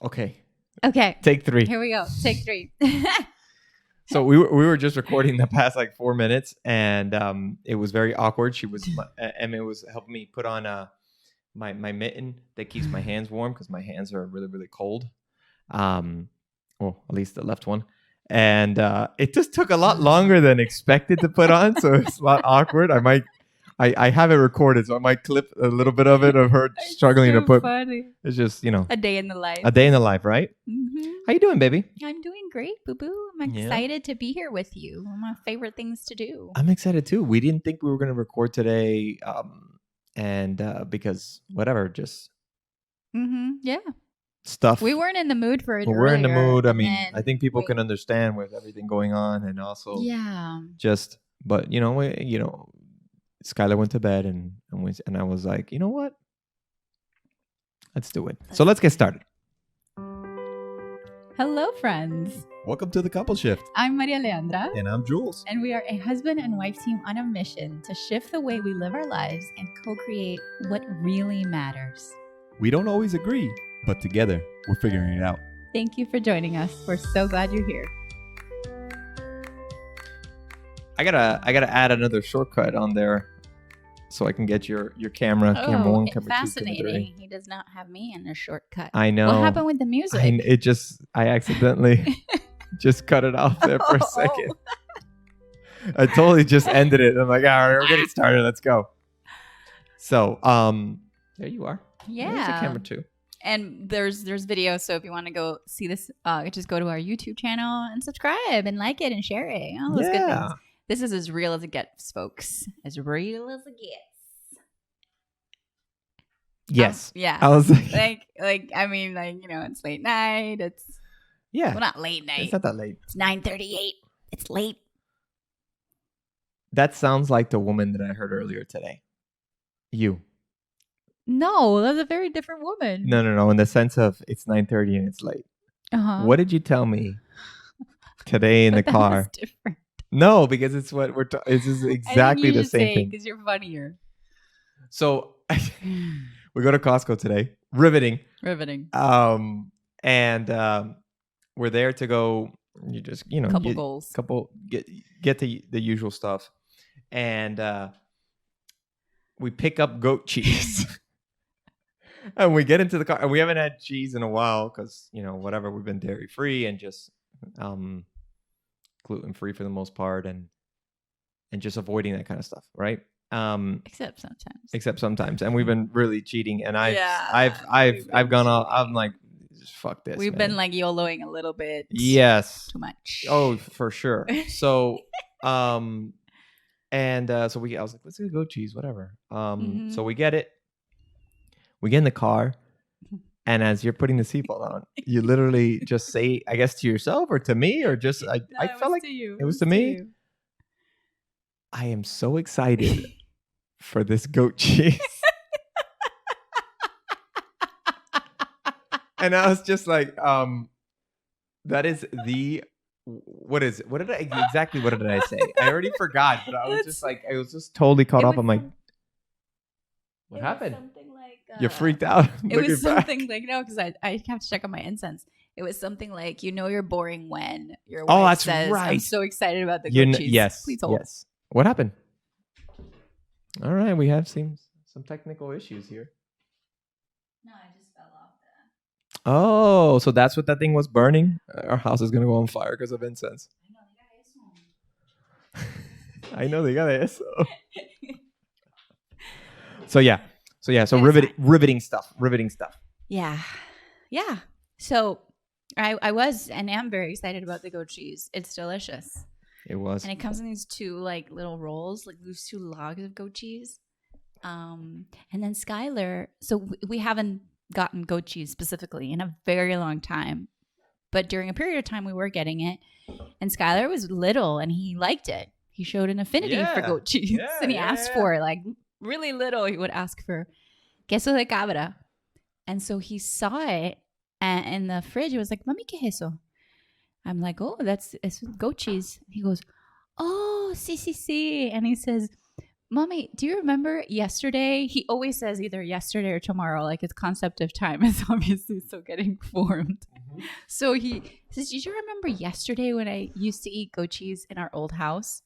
Okay. Okay. Take 3. Here we go. Take 3. So we were just recording the past like 4 minutes, and it was very awkward. Emma was helping me put on my mitten that keeps my hands warm because my hands are really, really cold. Well, at least the left one. And it just took a lot longer than expected to put on, so it's a lot awkward. I have it recorded, so I might clip a little bit of it of her struggling to put. Funny. It's just, a day in the life. A day in the life, right? Mm-hmm. How you doing, baby? I'm doing great, boo boo. I'm excited to be here with you. One of my favorite things to do. I'm excited too. We didn't think we were going to record today, and because whatever, just yeah, stuff. We weren't in the mood for it. We're in the mood. I mean, I think people can understand with everything going on, and also but Skylar went to bed, and I was like, you know what? Let's do it. So let's get started. Hello, friends. Welcome to the Couple Shift. I'm Maria Leandra. And I'm Jules. And we are a husband and wife team on a mission to shift the way we live our lives and co-create what really matters. We don't always agree, but together we're figuring it out. Thank you for joining us. We're so glad you're here. I gotta add another shortcut on there so I can get your camera. Camera 1, camera 2, fascinating. Camera 3. He does not have me in a shortcut. I know. What happened with the music? I accidentally just cut it off there for a second. I totally just ended it. I'm like, all right, we're getting started. Let's go. So, there you are. Yeah. There's the camera 2. And there's video, so if you want to go see this, just go to our YouTube channel and subscribe and like it and share it. All those good things. This is as real as it gets, folks. As real as it gets. Yes. Yeah. I was like, it's late night. It's well, not late night. It's not that late. It's 9:38. It's late. That sounds like the woman that I heard earlier today. You. No, that's a very different woman. No. In the sense of it's 9:30 and it's late. What did you tell me today in the car? Was different. No, because it's what this is exactly the same thing. Because you're funnier. So we go to Costco today. Riveting. And we're there to go. You just couple goals. Get to the usual stuff, and we pick up goat cheese. And we get into the car, and we haven't had cheese in a while because whatever, we've been dairy free and just gluten free for the most part, and just avoiding that kind of stuff, right? Except sometimes, and we've been really cheating, and I've gone all. I'm like, just fuck this. We've been like YOLOing a little bit. Yes, too much. Oh, for sure. So, I was like, let's do goat cheese, whatever. So we get it. We get in the car, and as you're putting the seatbelt on, you literally just say, I guess to yourself or to me, or just I felt like it was to me. I am so excited for this goat cheese. And I was just like, that is what is it? What did I say? I already forgot, but I was just totally caught up. I'm like, what happened? You're freaked out. It was something like, no, because I have to check on my incense. It was something like, you're boring when your wife says, right. I'm so excited about the goat cheese. Yes. Please hold. Yes. What happened? All right. We have some technical issues here. No, I just fell off that. Oh, so that's what that thing was burning? Our house is going to go on fire because of incense. I know they got eso. So riveting stuff. Yeah. So I was and am very excited about the goat cheese. It's delicious. It was. And it comes in these 2 like little rolls, like these 2 logs of goat cheese. And then Skylar, so we haven't gotten goat cheese specifically in a very long time. But during a period of time we were getting it. And Skylar was little and he liked it. He showed an affinity for goat cheese. And he asked for it, like really little. He would ask for queso de cabra. And so he saw it in the fridge. He was like, Mami, ¿qué es eso? I'm like, oh, it's goat cheese. He goes, oh, sí. And he says, Mommy, do you remember yesterday? He always says either yesterday or tomorrow. Like his concept of time is obviously still getting formed. Mhm. So he says, did you remember yesterday when I used to eat goat cheese in our old house?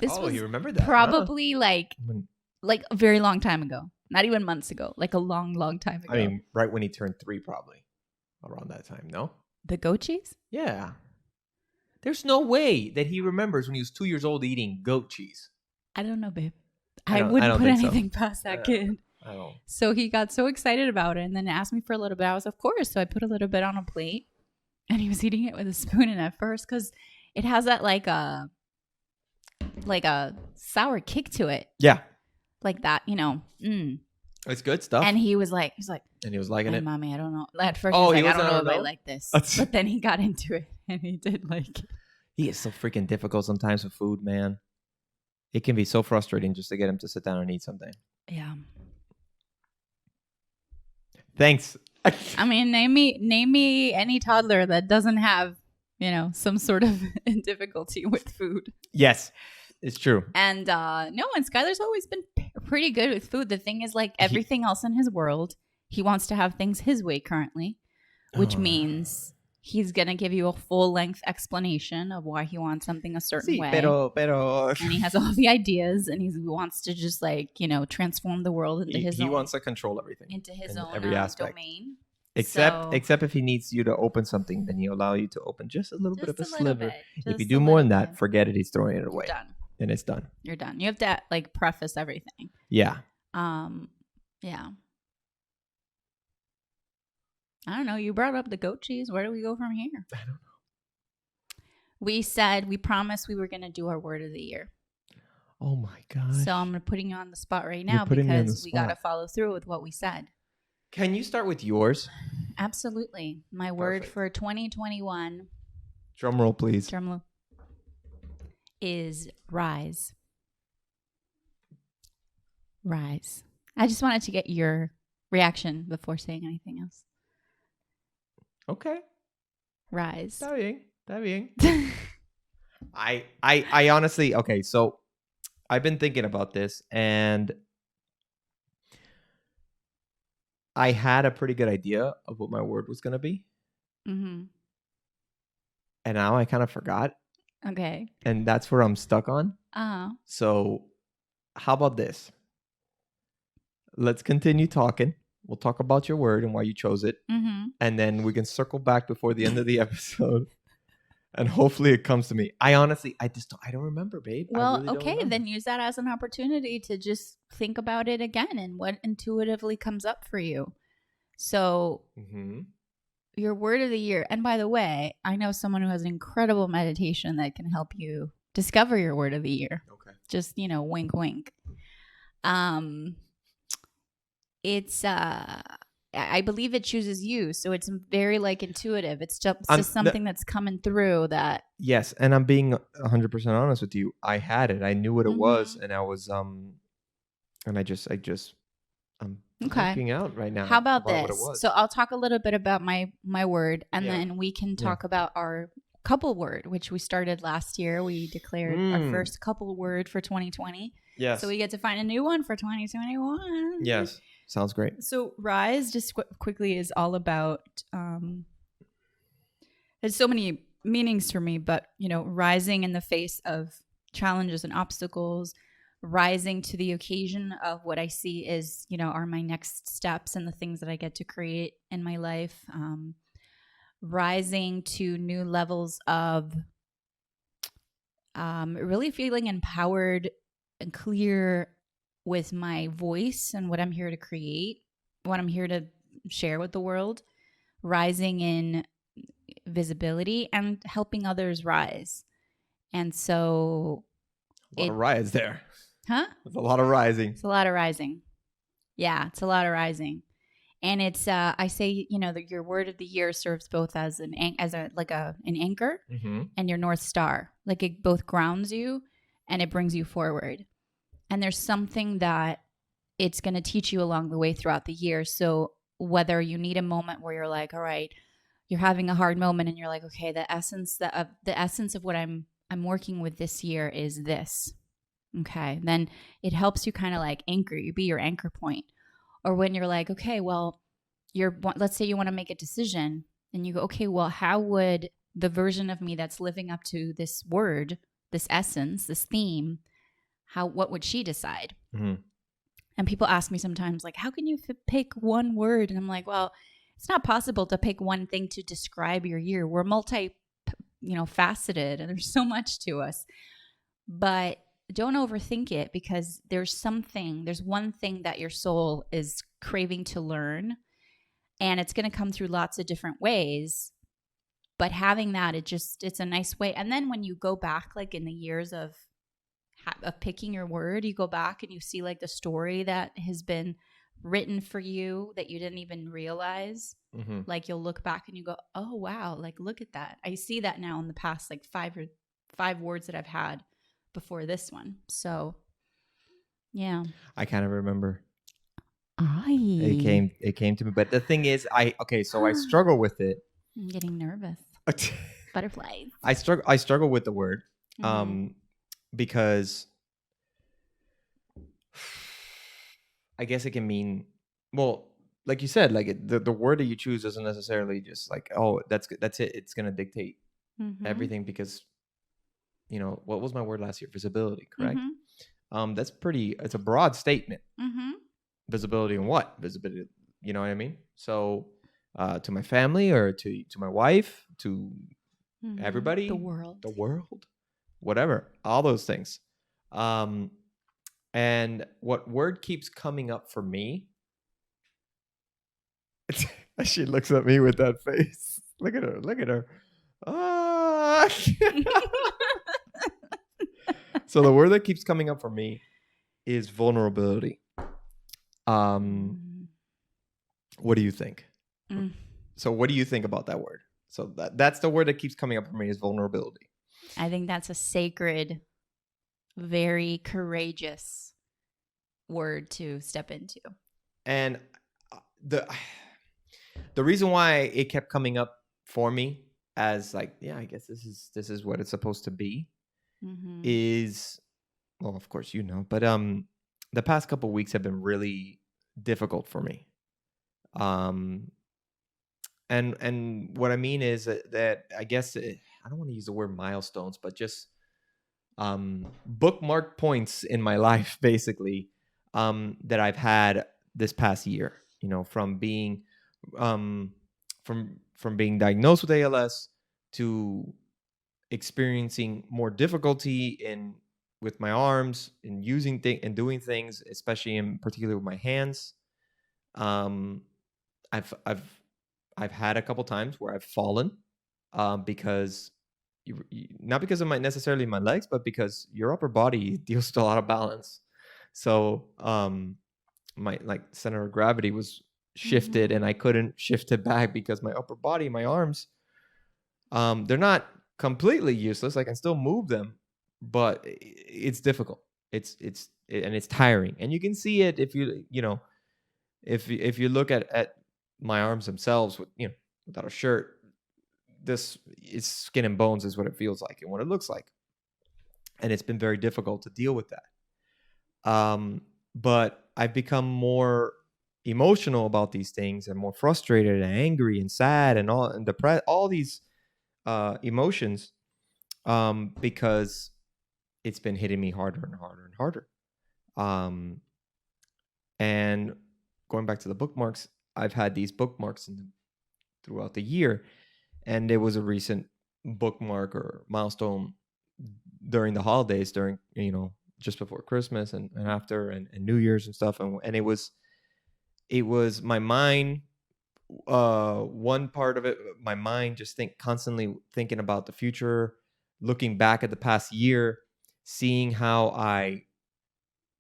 This Oh, was you remember that? probably like When- a very long time ago. Not even months ago. Like a long, long time ago. I mean, right when he turned 3, probably around that time. No. The goat cheese? Yeah. There's no way that he remembers when he was 2 years old eating goat cheese. I don't know, babe. I I don't- I wouldn't don't put think so. anything past that kid. I don't. So he got so excited about it and then asked me for a little bit. I was, of course. So I put a little bit on a plate and he was eating it with a spoon. And at first, because it has that like a sour kick to it. Yeah. Like that, you know. It's good stuff. And he was like, And he was liking it. Mommy, I don't know. At first, Oh, he he was like, I was, don't know I if I don't know. like this. But then he got into it and he did like it. He is so freaking difficult sometimes with food, man. It can be so frustrating just to get him to sit down and eat something. Yeah. Thanks. I mean, name me any toddler that doesn't have, you know, some sort of difficulty with food. Yes, it's true. And no, and Skylar's always been pretty good with food. The thing is, like everything else in his world, he wants to have things his way currently, which means he's gonna give you a full length explanation of why he wants something a certain way. Pero. And he has all the ideas, and he wants to just like, you know, transform the world into his He own, wants to control everything. into his in own every aspect. domain. Except if he needs you to open something, then he'll allow you to open just a little bit of a Just sliver. bit, If just you a do more little than that, bit. forget it. He's throwing it away, You're done. and it's done. You're done. You have to like preface everything. Yeah. Yeah. I don't know. You brought up the goat cheese. Where do we go from here? I don't know. We promised we were going to do our word of the year. Oh my gosh. So I'm putting you on the spot right now putting me on the because we got to spot. follow through with what we said. Can you start with yours? Absolutely. My word Perfect. for 2021, Drum roll, please. drum roll, is rise. Rise. I just wanted to get your reaction before saying anything else. Okay. Rise. Está bien. I honestly, okay, so I've been thinking about this and I had a pretty good idea of what my word was going to be. Mm-hmm. And now I kind of forgot. Okay. And that's where I'm stuck on. So how about this? Let's continue talking. We'll talk about your word and why you chose it. Mm-hmm. And then we can circle back before the end of the episode. And hopefully it comes to me. I honestly, I don't remember, babe. I Well, really don't okay, remember. then use that as an opportunity to just think about it again and what intuitively comes up for you. So, Mhm. your word of the year, and by the way, I know someone who has an incredible meditation that can help you discover your word of the year. Okay. Just, you know, wink, wink. It's I believe it chooses you, so it's very like intuitive. It's just something that's coming through that. Yes, and I'm being 100% honest with you. I had it. I knew what it was, and I was and I'm Okay. looking out right now. How about what it this? was. So I'll talk a little bit about my word, and Yeah. then we can talk about our couple word, which we started last year. We declared our first couple word for 2020. Yes. So we get to find a new one for 2021. Yes. Sounds great. So rise, just quickly, is all about. There's so many meanings for me, but you know, rising in the face of challenges and obstacles, rising to the occasion of what I see is, you know, are my next steps and the things that I get to create in my life. Rising to new levels of really feeling empowered and clear with my voice and what I'm here to create, what I'm here to share with the world, rising in visibility and helping others rise. And so A lot of rise there. Huh? There's a lot of rising. It's a lot of rising. Yeah, it's a lot of rising. And it's I say, you know, your word of the year serves both as an anchor Mm-hmm. and your North Star. Like it both grounds you and it brings you forward. And there's something that it's going to teach you along the way throughout the year. So whether you need a moment where you're like, all right, you're having a hard moment and you're like, okay, the essence of what I'm working with this year is this. Okay. Then it helps you kind of like be your anchor point. Or when you're like, okay, well, let's say you want to make a decision and you go, okay, well, how would the version of me that's living up to this word, this essence, this theme, what would she decide? Mm-hmm. And people ask me sometimes, like, how can you pick one word? And I'm like, well, it's not possible to pick one thing to describe your year. We're faceted, and there's so much to us. But don't overthink it, because there's one thing that your soul is craving to learn, and it's going to come through lots of different ways. But having that, it's a nice way. And then when you go back, like in the years of picking your word, you go back and you see like the story that has been written for you that you didn't even realize. Mm-hmm. Like you'll look back and you go, oh wow, like look at that. I see that now in the past like five words that I've had before this one. So yeah, I kind of remember. It came to me, but the thing is, so I struggle with it. I'm getting nervous. Butterflies. I struggle with the word. Because I guess it can mean, well, like you said, like the word that you choose doesn't necessarily just like, oh, that's it. It's going to dictate everything, because, what was my word last year? Visibility, correct? It's a broad statement. Visibility in what? Visibility, you know what I mean? So to my family, or to my wife, to everybody, the world, whatever, all those things. And what word keeps coming up for me? She looks at me with that face. Look at her. Ah. So the word that keeps coming up for me is vulnerability. What do you think? So what do you think about that word? So that's the word that keeps coming up for me, is vulnerability. I think that's a sacred, very courageous word to step into. And the reason why it kept coming up for me as like, yeah, I guess this is what it's supposed to be, is, well, of course, but the past couple of weeks have been really difficult for me. And what I mean is that I guess I don't want to use the word milestones, but just bookmark points in my life, basically, that I've had this past year. From being from being diagnosed with ALS to experiencing more difficulty with my arms, in using and doing things, especially in particular with my hands. I've had a couple times where I've fallen, because not because of necessarily my legs, but because your upper body deals with a lot of balance. So my center of gravity was shifted, and I couldn't shift it back because my upper body, my arms, they're not completely useless. I can still move them, but it's difficult. It's tiring, and you can see it if if you look at my arms themselves without a shirt. This is skin and bones, is what it feels like and what it looks like, and it's been very difficult to deal with that. But I've become more emotional about these things, and more frustrated and angry and sad and depressed, all these emotions, because it's been hitting me harder and harder and harder. And going back to the bookmarks, I've had these bookmarks throughout the year, and there was a recent bookmark or milestone during the holidays, during just before Christmas and after, and New Year's and stuff, and it was my mind. One part of it, my mind just constantly thinking about the future, looking back at the past year, seeing how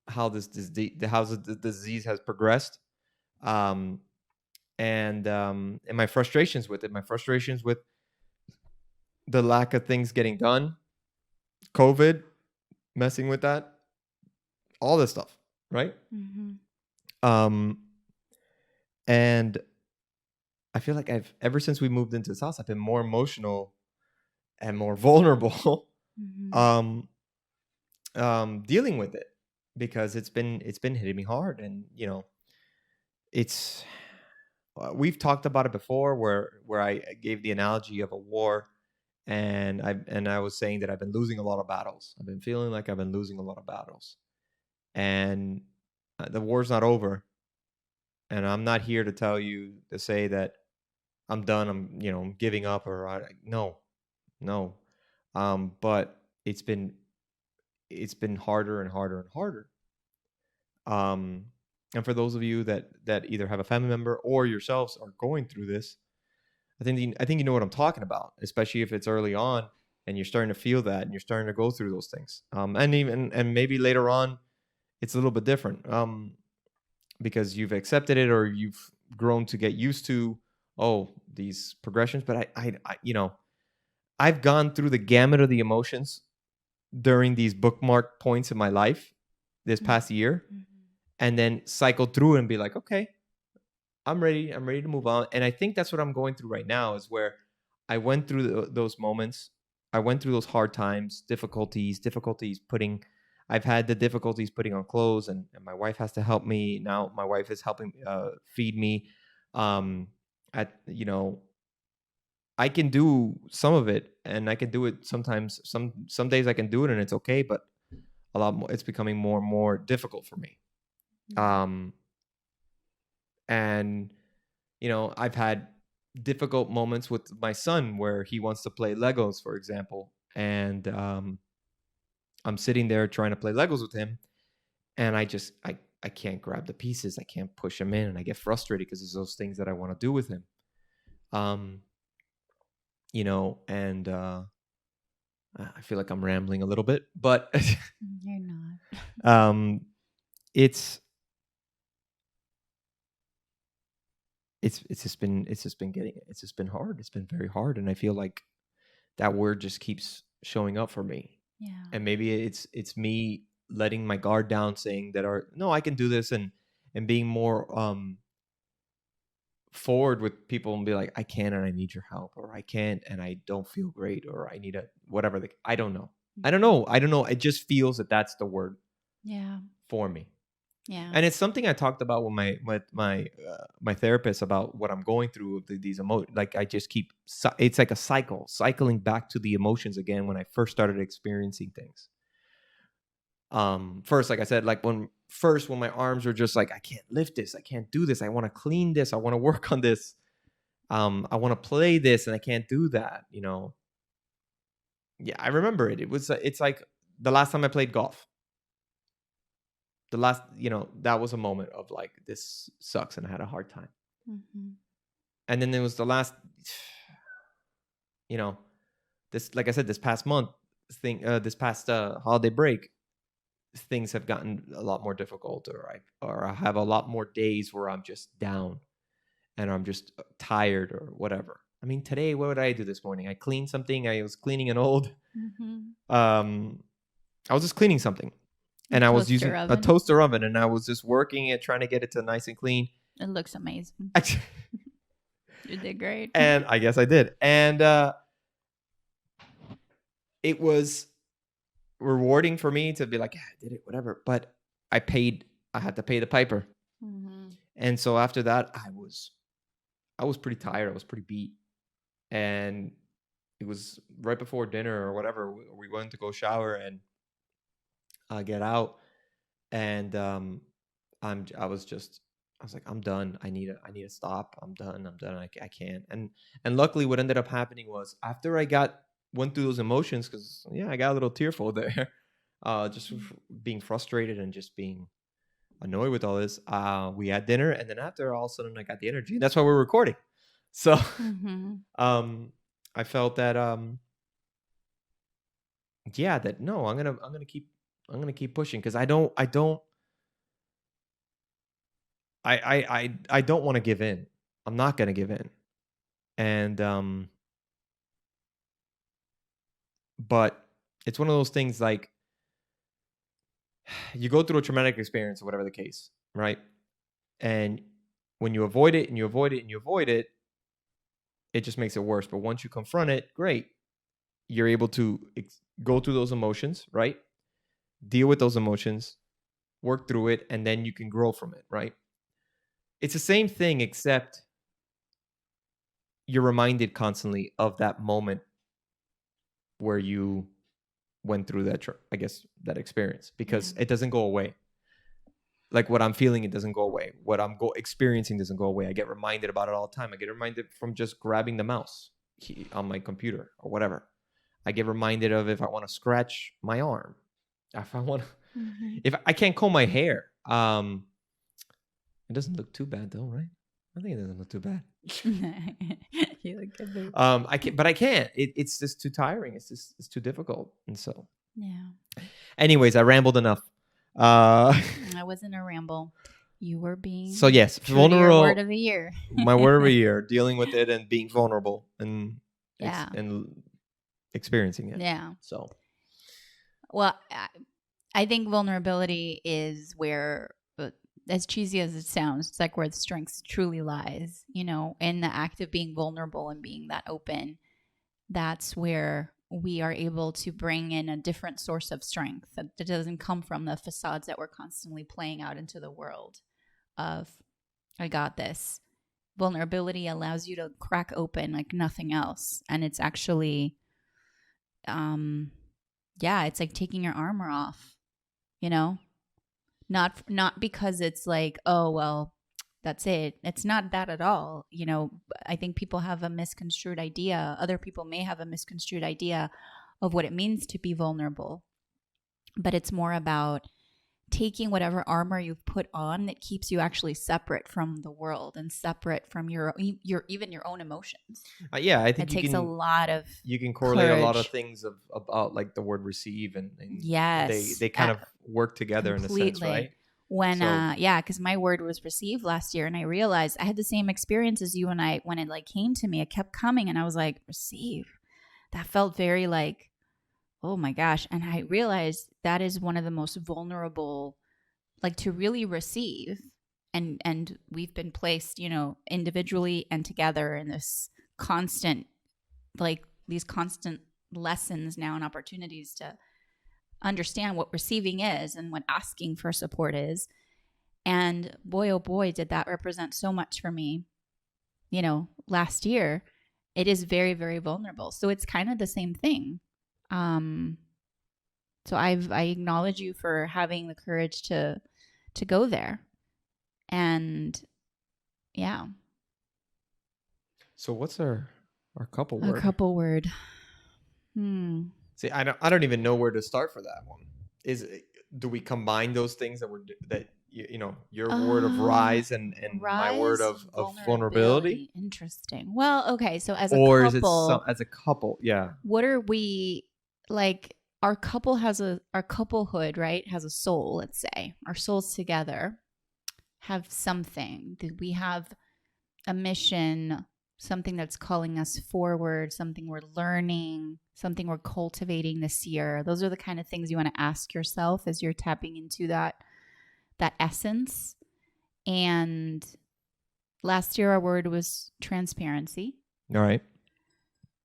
the disease has progressed, and my frustrations with it, with the lack of things getting done, COVID messing with that, all this stuff, right? And I feel like ever since we moved into this house, I've been more emotional and more vulnerable. dealing with it, because it's been hitting me hard. And it's we've talked about it before, where I gave the analogy of a war, and I was saying that I've been losing a lot of battles. I've been feeling like I've been losing a lot of battles, and the war's not over. And I'm not here to tell you to say that I'm done. I'm giving up, or no, no. But it's been harder and harder and harder. And for those of you that either have a family member or yourselves are going through this, I think you know what I'm talking about, especially if it's early on and you're starting to feel that and you're starting to go through those things. And maybe later on it's a little bit different, because you've accepted it, or you've grown to get used to these progressions. But I've gone through the gamut of the emotions during these bookmark points in my life this past year, and then cycle through it and be like, okay, I'm ready to move on. And I think that's what I'm going through right now, is where I went through those moments. I went through those hard times, difficulties putting, I've had the difficulties putting on clothes, and my wife has to help me. Now my wife is helping feed me. I can do some of it, and I can do it sometimes. Some days I can do it and it's okay, but a lot more, it's becoming more and more difficult for me. And I've had difficult moments with my son where he wants to play Legos, for example, and I'm sitting there trying to play Legos with him, and I can't grab the pieces, I can't push him in, and I get frustrated because there's those things that I want to do with him. And I feel like I'm rambling a little bit, but you're not. It's just been hard. It's been very hard, and I feel like that word just keeps showing up for me. Yeah. And maybe it's me letting my guard down, saying that no, I can do this, and being more forward with people and be like, I can, and I need your help, or I can't and I don't feel great, or I need a whatever. I don't know. It just feels that that's the word. Yeah. For me. Yeah. And it's something I talked about with my therapist about what I'm going through, these emotions. Like I just keep, it's like a cycling back to the emotions again when I first started experiencing things. First, like I said, like when my arms were just like, I can't lift this, I can't do this, I want to clean this, I want to work on this, I want to play this, and I can't do that. Yeah, I remember it. It's like the last time I played golf. That was a moment of like, this sucks, and I had a hard time. And then there was the last, this, like I said, this past month thing, this past holiday break, things have gotten a lot more difficult, or I have a lot more days where I'm just down and I'm just tired or whatever. I mean, today, what did I do this morning? I cleaned something. I was cleaning an old, I was just cleaning something. And I was using a toaster oven, and I was just working it, trying to get it to nice and clean. It looks amazing. You did great. And I guess I did. And it was rewarding for me to be like, yeah, I did it, whatever. But I had to pay the piper. And so after that, I was pretty tired. I was pretty beat. And it was right before dinner or whatever. We went to go shower and get out, and I was like, I'm done. I need to stop. I'm done. I can't. And luckily, what ended up happening was, after I went through those emotions, because I got a little tearful there, just being frustrated and just being annoyed with all this. We had dinner, and then after, all of a sudden, I got the energy, and that's why we're recording. So, I felt that that no, I'm gonna keep pushing, because I don't want to give in. I'm not gonna give in. And but it's one of those things, like, you go through a traumatic experience or whatever the case, right? And when you avoid it and you avoid it and you avoid it, it just makes it worse. But once you confront it, great. You're able to go through those emotions, right? deal with those emotions, work through it, and then you can grow from it, right? It's the same thing, except you're reminded constantly of that moment where you went through that, I guess, that experience, because it doesn't go away. Like what I'm feeling, it doesn't go away. What I'm experiencing doesn't go away. I get reminded about it all the time. I get reminded from just grabbing the mouse on my computer or whatever. I get reminded of if I want to scratch my arm, if I want to, if I can't comb my hair. It doesn't look too bad though, right? I think it doesn't look too bad. You look good. I can't, but I can't. It's just too tiring. It's too difficult, and so. Yeah. Anyways, I rambled enough. I wasn't a ramble. You were being. So yes, vulnerable. Word of the year. My word of the year: dealing with it and being vulnerable and and experiencing it. Yeah. So. Well, I think vulnerability is where, as cheesy as it sounds, it's like where the strength truly lies. You know, in the act of being vulnerable and being that open, that's where we are able to bring in a different source of strength that doesn't come from the facades that we're constantly playing out into the world of, I got this. Vulnerability allows you to crack open like nothing else. And it's actually, it's like taking your armor off, you know, not because it's like, oh, well, that's it. It's not that at all. You know, I think people have a misconstrued idea. Other people may have a misconstrued idea of what it means to be vulnerable. But it's more about taking whatever armor you've put on that keeps you actually separate from the world and separate from your even your own emotions. I think it takes a lot of you can correlate courage. A lot of things about like the word receive and yes, they kind of work together completely. In a sense, right? When because my word was received last year, and I realized I had the same experience as you and I when it like came to me. It kept coming, and I was like, receive. That felt very like, oh my gosh. And I realized that is one of the most vulnerable, like to really receive. And we've been placed, you know, individually and together in this constant, like these constant lessons now and opportunities to understand what receiving is and what asking for support is. And boy, oh boy, did that represent so much for me, you know, last year. It is very, very vulnerable. So it's kind of the same thing. So I acknowledge you for having the courage to go there. And yeah. So what's our couple word? A couple word. See, I don't even know where to start for that one. Do we combine those things that you know, your word of rise and my word of vulnerability? Interesting. Well, okay, so as a or couple, is it as a couple? Yeah. What are we like? Our couplehood, right? Has a soul. Let's say our souls together have something. We have a mission. Something that's calling us forward, something we're learning, something we're cultivating this year. Those are the kind of things you want to ask yourself as you're tapping into that essence. And last year, our word was transparency. All right.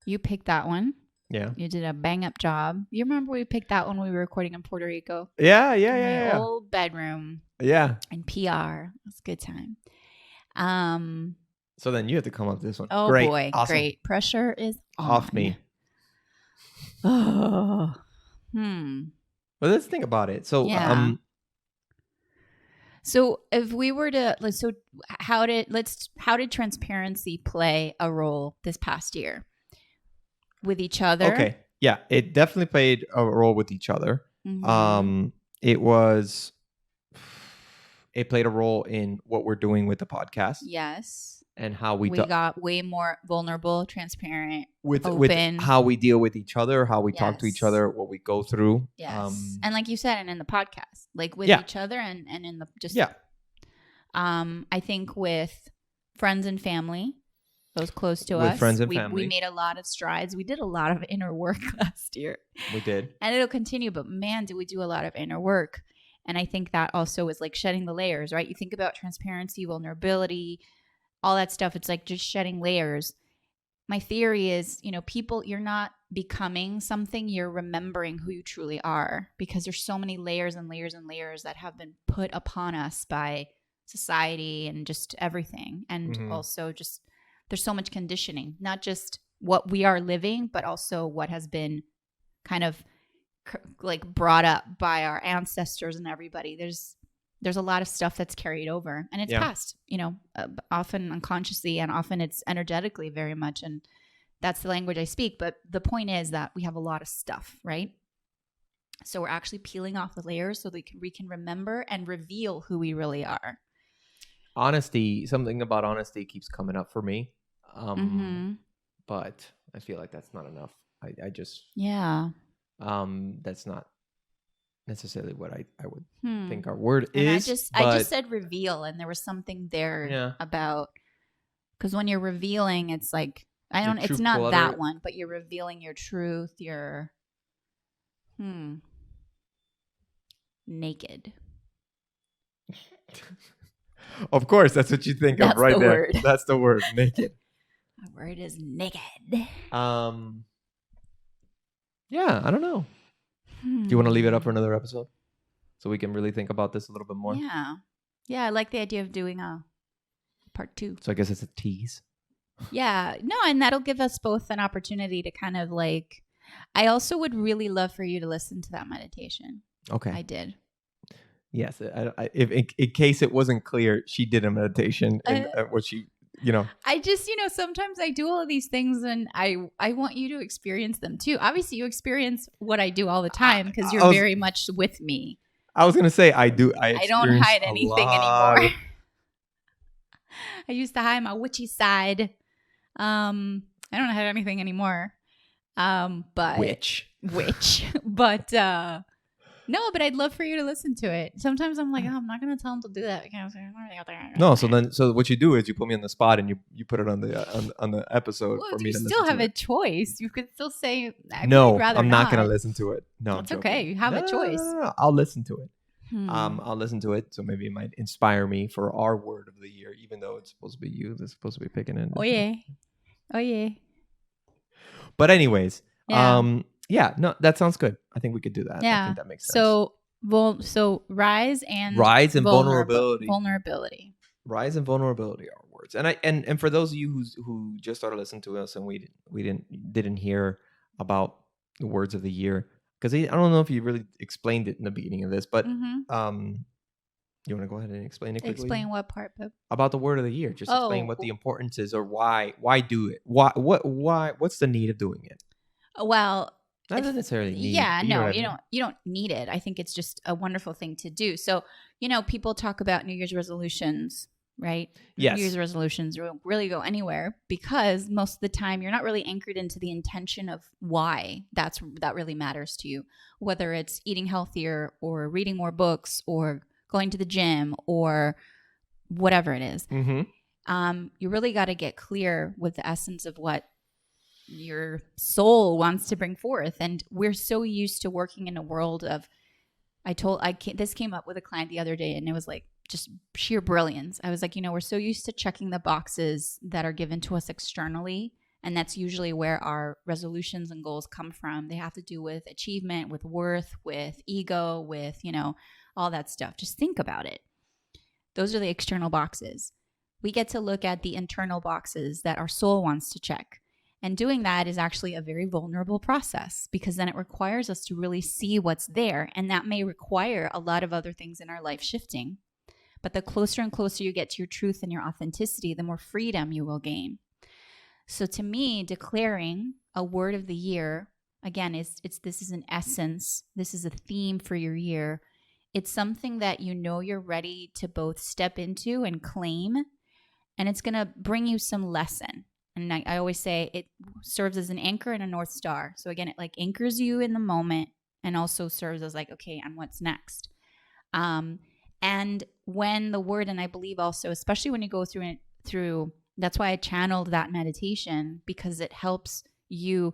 You picked that one. Yeah. You did a bang up job. You remember we picked that when we were recording in Puerto Rico? Yeah. In my old bedroom. Yeah. And PR. It was a good time. So then you have to come up with this one. Oh, great. Boy. Awesome. Great. Pressure is off me. Oh. Well, let's think about it. So, yeah. So if we were to, how did transparency play a role this past year with each other? Okay. Yeah, it definitely played a role with each other. Mm-hmm. It played a role in what we're doing with the podcast. Yes. And how we got way more vulnerable, transparent, open. With how we deal with each other, how we talk to each other, what we go through. Yes. And like you said, and in the podcast, like with each other and in the just. Yeah. I think with friends and family, those close to us. With friends and family. We made a lot of strides. We did a lot of inner work last year. We did. And it'll continue, but man, did we do a lot of inner work. And I think that also is like shedding the layers, right? You think about transparency, vulnerability, all that stuff. It's like just shedding layers. my theory is, people, you're not becoming something, you're remembering who you truly are, because there's so many layers and layers and layers that have been put upon us by society and just everything. And also just there's so much conditioning, not just what we are living, but also what has been kind of like brought up by our ancestors and everybody. There's a lot of stuff that's carried over, and it's passed, often unconsciously, and often it's energetically very much. And that's the language I speak. But the point is that we have a lot of stuff, right? So we're actually peeling off the layers so we can remember and reveal who we really are. Honesty, something about honesty keeps coming up for me. But I feel like that's not enough. I just, that's not necessarily what I would think our word is. I just said reveal, and there was something there about, because when you're revealing, it's like, it's not that one, but you're revealing your truth, your naked. Of course, that's what you think of right there. Word. That's the word, naked. The word is naked. Yeah, I don't know. Do you want to leave it up for another episode so we can really think about this a little bit more? Yeah, I like the idea of doing a part 2. So I guess it's a tease. Yeah, no, and that'll give us both an opportunity to kind of like, I also would really love for you to listen to that meditation. Okay. I did. Yes. If in case it wasn't clear, she did a meditation and what she, I just, sometimes I do all of these things, and I want you to experience them too. Obviously, you experience what I do all the time because you're very much with me. I was going to say, I do. I don't hide anything anymore. I used to hide my witchy side. I don't hide anything anymore. But witch. But no, but I'd love for you to listen to it. Sometimes I'm like, I'm not going to tell him to do that. No, so what you do is you put me on the spot and you put it on the episode for me to listen to. You still have a choice. You could still say, no, I'm not going to listen to it. No, it's okay. You have a choice. No. I'll listen to it. I'll listen to it. So maybe it might inspire me for our word of the year, even though it's supposed to be you that's supposed to be picking it. Oh yeah. But anyways, no, that sounds good. I think we could do that. Yeah. I think that makes sense. So rise and vulnerability. Vulnerability. Rise and vulnerability are words. And for those of you who just started listening to us and we didn't hear about the words of the year, because I don't know if you really explained it in the beginning of this, but you want to go ahead and explain it quickly? Explain what part, Pip? About the word of the year. Just explain what the importance is, or why do it. What's the need of doing it? Well, not necessarily need. Yeah, you don't need it. I think it's just a wonderful thing to do. So, people talk about New Year's resolutions, right? Yes. New Year's resolutions won't really go anywhere because most of the time you're not really anchored into the intention of why that really matters to you. Whether it's eating healthier or reading more books or going to the gym or whatever it is. You really got to get clear with the essence of what your soul wants to bring forth. And we're so used to working in a world of, this came up with a client the other day, and it was like just sheer brilliance. I was like, we're so used to checking the boxes that are given to us externally. And that's usually where our resolutions and goals come from. They have to do with achievement, with worth, with ego, with, all that stuff. Just think about it. Those are the external boxes. We get to look at the internal boxes that our soul wants to check. And doing that is actually a very vulnerable process, because then it requires us to really see what's there. And that may require a lot of other things in our life shifting. But the closer and closer you get to your truth and your authenticity, the more freedom you will gain. So to me, declaring a word of the year, again, this is an essence. This is a theme for your year. It's something that you're ready to both step into and claim. And it's going to bring you some lesson. And I always say it serves as an anchor and a North Star. So again, it like anchors you in the moment and also serves as like, okay, and what's next? And when the word, and I believe also, especially when you go through, that's why I channeled that meditation, because it helps you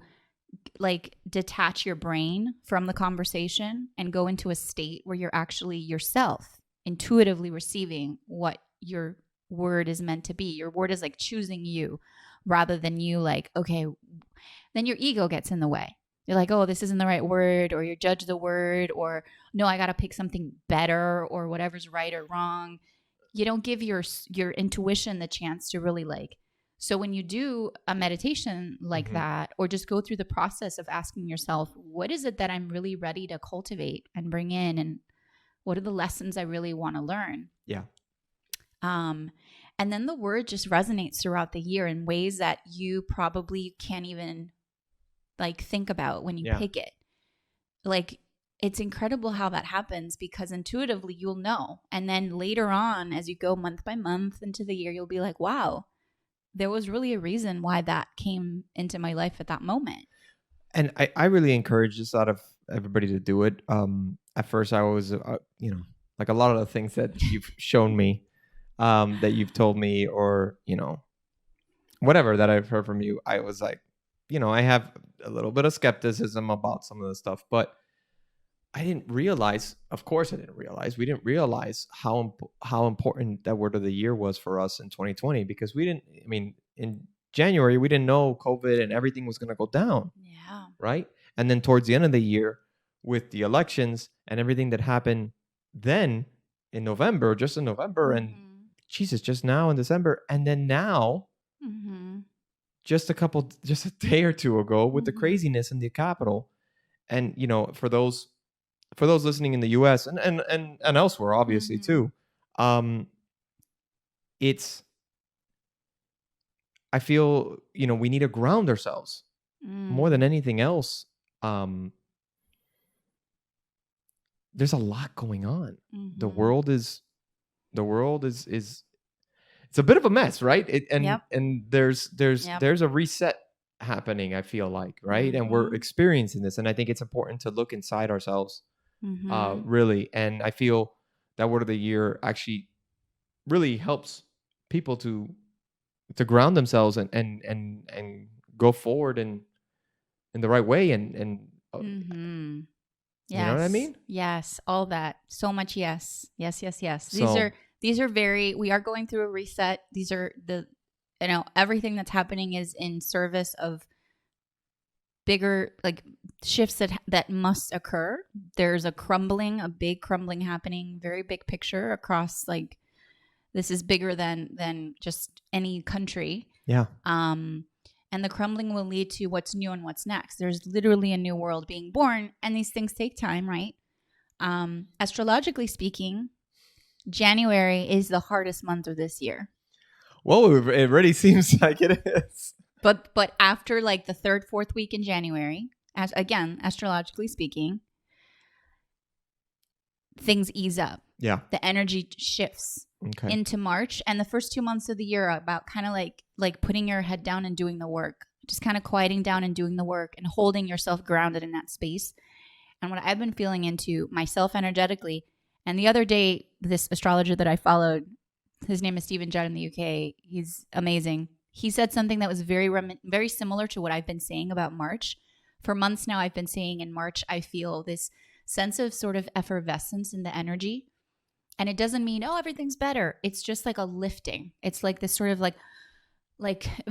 like detach your brain from the conversation and go into a state where you're actually yourself intuitively receiving what you're word is meant to be. Your word is like choosing you rather than you like, okay, then your ego gets in the way. You're like, oh, this isn't the right word, or you judge the word, or no, I got to pick something better, or whatever's right or wrong. You don't give your intuition the chance to really like. So when you do a meditation like that, or just go through the process of asking yourself, what is it that I'm really ready to cultivate and bring in, and what are the lessons I really want to learn? Yeah. And then the word just resonates throughout the year in ways that you probably can't even like think about when you pick it. Like, it's incredible how that happens, because intuitively you'll know. And then later on, as you go month by month into the year, you'll be like, wow, there was really a reason why that came into my life at that moment. And I really encourage this out of everybody to do it. At first I was, like a lot of the things that you've shown me, that you've told me, or, whatever that I've heard from you, I was like, I have a little bit of skepticism about some of the stuff, but I didn't realize, of course I didn't realize, we didn't realize how important that word of the year was for us in 2020, because in January, we didn't know COVID and everything was going to go down. Yeah. Right. And then towards the end of the year, with the elections and everything that happened then in November, and Jesus, just now in December. And then now, just a day or two ago, with the craziness in the Capitol. And, for those listening in the US and elsewhere, obviously too, I feel, we need to ground ourselves more than anything else. There's a lot going on. The world is it's a bit of a mess, right? And there's a reset happening, I feel like, right? And we're experiencing this, and I think it's important to look inside ourselves, really. And I feel that word of the year actually really helps people to ground themselves and go forward in the right way, and Yes. You know what I mean? Yes, all that. So much yes. Yes. So, These are we are going through a reset. These are everything that's happening is in service of bigger like shifts that must occur. There's a big crumbling happening, very big picture across, like, this is bigger than just any country. Yeah. And the crumbling will lead to what's new and what's next. There's literally a new world being born, and these things take time, right? Astrologically speaking, January is the hardest month of this year. Well, it already seems like it is. But after like the third, fourth week in January, astrologically speaking, things ease up. Yeah. The energy shifts into March, and the first 2 months of the year are about kind of like putting your head down and doing the work, just kind of quieting down and doing the work and holding yourself grounded in that space. And what I've been feeling into myself energetically, and the other day, this astrologer that I followed, his name is Stephen Judd in the UK. He's amazing. He said something that was very similar to what I've been saying about March. For months now, I've been saying in March, I feel this sense of sort of effervescence in the energy. And it doesn't mean, oh, everything's better. It's just like a lifting. It's like this sort of like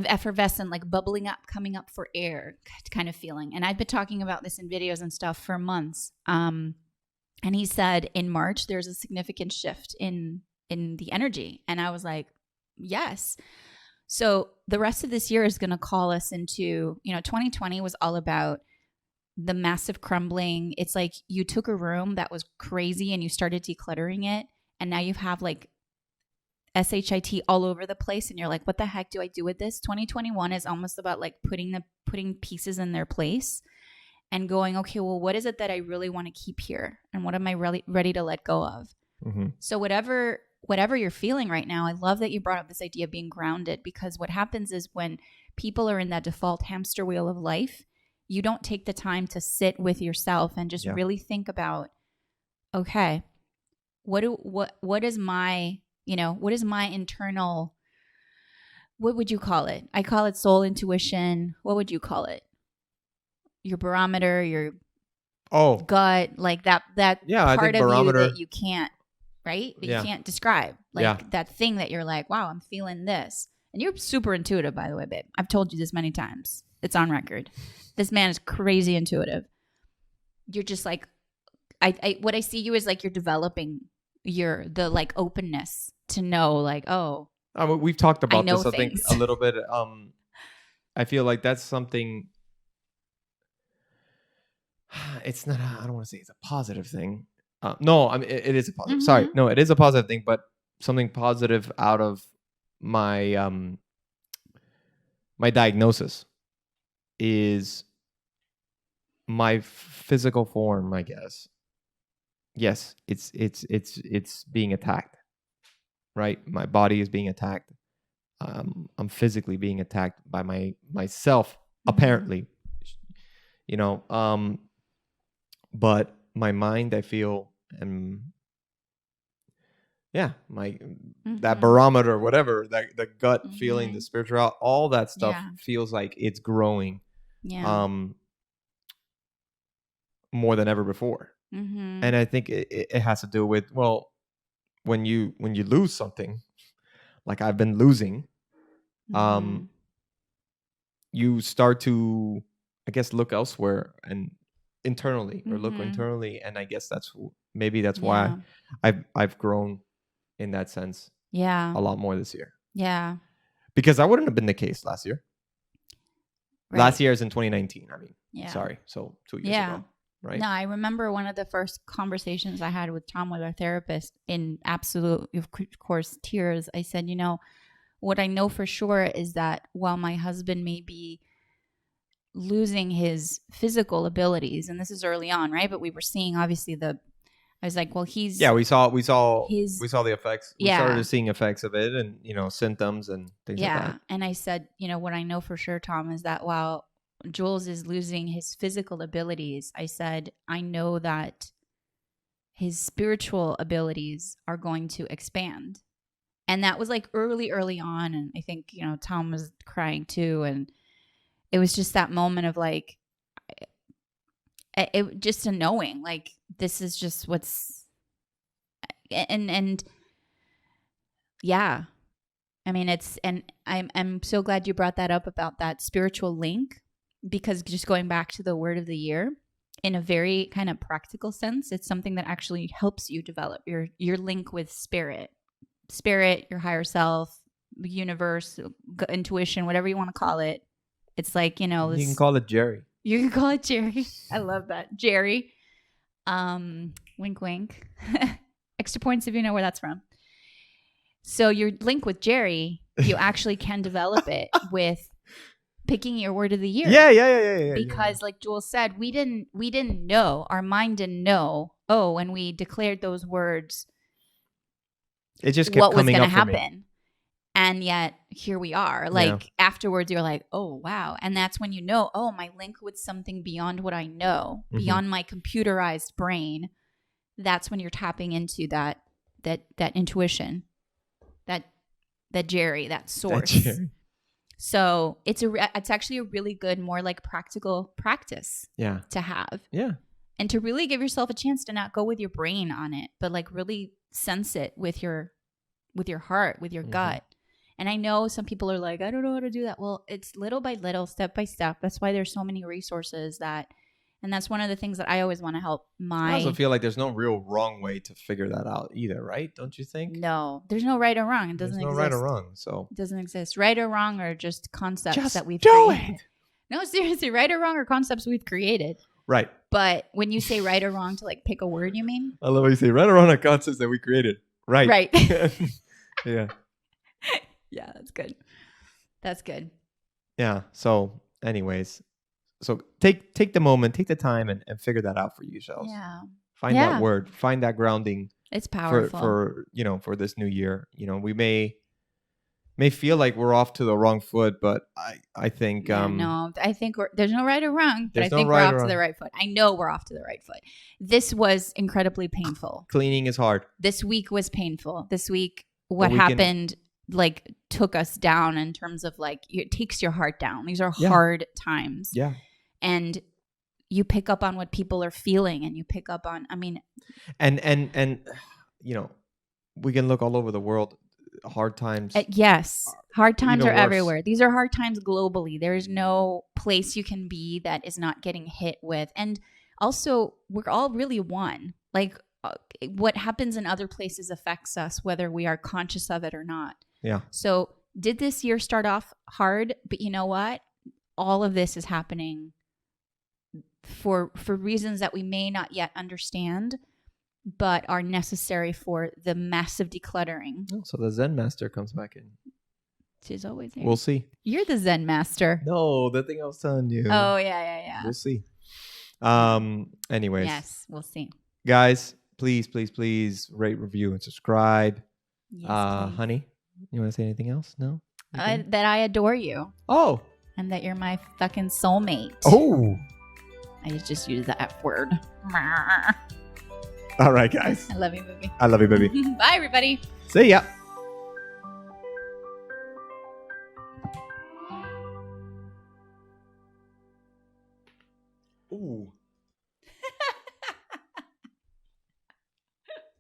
effervescent, like bubbling up, coming up for air kind of feeling. And I've been talking about this in videos and stuff for months. And he said in March, there's a significant shift in the energy. And I was like, yes. So the rest of this year is going to call us into, 2020 was all about the massive crumbling. It's like you took a room that was crazy and you started decluttering it. And now you have like SHIT all over the place. And you're like, what the heck do I do with this? 2021 is almost about like putting pieces in their place and going, okay, well, what is it that I really want to keep here? And what am I really ready to let go of? Mm-hmm. So whatever you're feeling right now, I love that you brought up this idea of being grounded, because what happens is when people are in that default hamster wheel of life, you don't take the time to sit with yourself and just really think about, okay, what is my internal, what would you call it? I call it soul intuition. What would you call it? Your barometer, your gut, like that part of you that you can't, right? That you can't describe. Like Yeah. that thing that you're like, wow, I'm feeling this. And you're super intuitive, by the way, babe. I've told you this many times. It's on record. This man is crazy intuitive. You're just like, what I see you is like you're developing the like openness to know, like, oh, We've talked about know this, I think, things. a little bit. I feel like that's something. It's not. I don't want to say it's a positive thing. No, I mean it is a positive. Sorry, no, it is a positive thing, but something positive out of my my diagnosis is my physical form, I guess. Yes, it's being attacked, right? My body is being attacked. I'm physically being attacked by myself, apparently. You know, but my mind, I feel, and my that barometer, whatever, that the gut feeling, the spiritual, all that stuff feels like it's growing. Yeah. More than ever before. And I think it has to do with, well, when you lose something, like I've been losing, you start to, I guess, look elsewhere and internally, or look internally, and I guess that's why I've grown in that sense. Yeah. A lot more this year. Yeah. Because that wouldn't have been the case last year. Right. Last year is in 2019. I mean, sorry, so 2 years ago. Right. No, I remember one of the first conversations I had with Tom, with our therapist, in absolute, of course, tears. I said, you know, what I know for sure is that while my husband may be losing his physical abilities, and this is early on, right? But we were seeing, obviously, I was like, well, we saw the effects. We started seeing effects of it, and, you know, symptoms and things like that. And I said, you know, what I know for sure, Tom, is that while Jules is losing his physical abilities, I said, I know that his spiritual abilities are going to expand. And that was like early on. And I think, you know, Tom was crying too. And it was just that moment of like, just a knowing, like, this is just what's, and yeah. I mean, I'm so glad you brought that up about that spiritual link. Because just going back to the word of the year, in a very kind of practical sense, it's something that actually helps you develop your link with spirit, your higher self, the universe, intuition, whatever you want to call it. It's like, you know, you can call it Jerry. You can call it Jerry. I love that. Jerry. Wink, wink. Extra points if you know where that's from. So your link with Jerry, you actually can develop it with picking your word of the year. Yeah. Because like Jules said, we didn't know, our mind didn't know. Oh, when we declared those words, it just kept what was coming going up to happen. And yet here we are. Like afterwards, you're like, oh, wow. And that's when you know, oh, my link with something beyond what I know, beyond my computerized brain. That's when you're tapping into that intuition, that Jerry, that source. That Jerry. So it's actually a really good, more like practical practice to have. Yeah. And to really give yourself a chance to not go with your brain on it, but like really sense it with your heart, with your gut. And I know some people are like, I don't know how to do that. Well, it's little by little, step by step. That's why there's so many resources and that's one of the things that I always want to help I also feel like there's no real wrong way to figure that out either, right? Don't you think? No, there's no right or wrong. It doesn't exist. There's no right or wrong, so. It doesn't exist. Right or wrong are just concepts that we've created. Do it! No, seriously, right or wrong are concepts we've created. Right. But when you say right or wrong to like pick a word, you mean? I love how you say right or wrong are concepts that we created. Right. Right. Yeah. Yeah, that's good. That's good. Yeah. So anyways, so take the moment, take the time and figure that out for yourselves. Yeah. Find that word, find that grounding. It's powerful. For this new year. You know, we may feel like we're off to the wrong foot, but I think I think there's no right or wrong, but I think we're off to the right foot. I know we're off to the right foot. This was incredibly painful. Cleaning is hard. This week was painful. This week, what happened like took us down in terms of like it takes your heart down. These are hard times. Yeah. And you pick up on what people are feeling, and you pick up on, I mean, and you know, we can look all over the world. Hard times. Yes. Hard times are worse. everywhere. These are hard times globally. There is no place you can be that is not getting hit with. And also, we're all really one. Like, what happens in other places affects us, whether we are conscious of it or not. Yeah. So, did this year start off hard? But you know what? All of this is happening for reasons that we may not yet understand, but are necessary for the massive decluttering. Oh, so the Zen master comes back in. She's always there. We'll see. You're the Zen master. No, the thing I was telling you. Oh, yeah. We'll see. Anyways. Yes, we'll see. Guys, please rate, review, and subscribe. Yes, please. Honey, you want to say anything else? No? That I adore you. Oh. And that you're my fucking soulmate. Oh. I just used the F word. All right, guys. I love you, baby. I love you, baby. Bye, everybody. See ya.